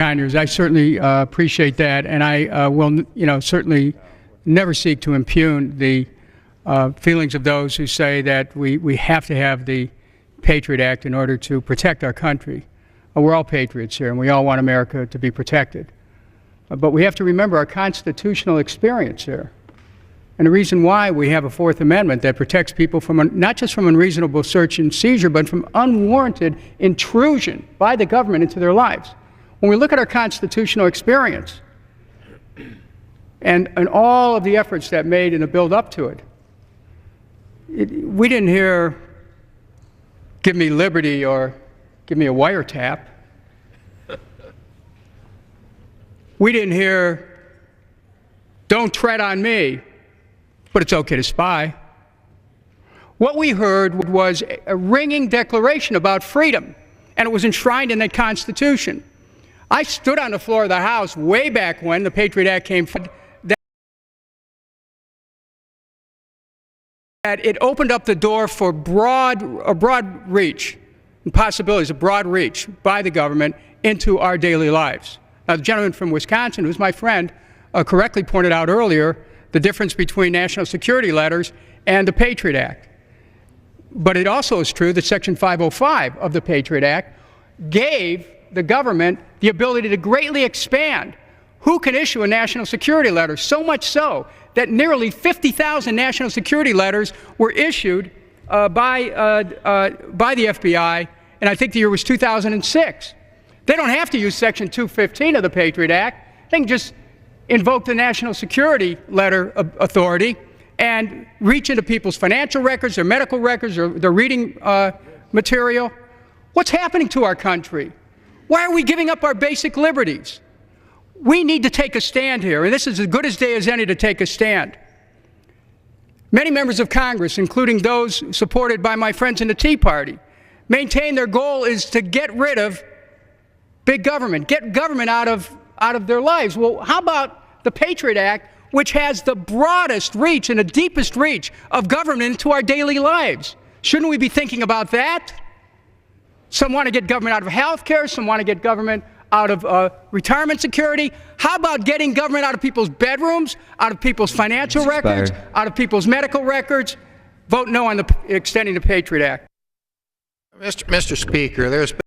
Conyers. I certainly appreciate that, and I will, certainly never seek to impugn the feelings of those who say that we have to have the PATRIOT Act in order to protect our country. We're all patriots here, and we all want America to be protected. But we have to remember our constitutional experience here, and the reason why we have a Fourth Amendment that protects people from not just from unreasonable search and seizure, but from unwarranted intrusion by the government into their lives. When we look at our constitutional experience and all of the efforts that made in the build up to it, we didn't hear, "Give me liberty" or "Give me a wiretap." We didn't hear, "Don't tread on me, but it's okay to spy." What we heard was a ringing declaration about freedom, and it was enshrined in the Constitution. I stood on the floor of the House way back when the PATRIOT Act came forward, that it opened up the door for a broad reach and possibilities, a broad reach by the government into our daily lives. Now, the gentleman from Wisconsin, who's my friend, correctly pointed out earlier the difference between national security letters and the PATRIOT Act. But it also is true that Section 505 of the PATRIOT Act gave the government the ability to greatly expand who can issue a national security letter, so much so that nearly 50,000 national security letters were issued by the FBI, and I think the year was 2006. They don't have to use Section 215 of the PATRIOT Act. They can just invoke the national security letter authority and reach into people's financial records, their medical records, or their reading material. What's happening to our country? Why are we giving up our basic liberties? We need to take a stand here, and this is as good a day as any to take a stand. Many members of Congress, including those supported by my friends in the Tea Party, maintain their goal is to get rid of big government, get government out of their lives. Well, how about the PATRIOT Act, which has the broadest reach and the deepest reach of government into our daily lives? Shouldn't we be thinking about that? Some want to get government out of health care. Some want to get government out of retirement security. How about getting government out of people's bedrooms, out of people's financial records, out of people's medical records? Vote no on extending the PATRIOT Act. Mr. Speaker, there's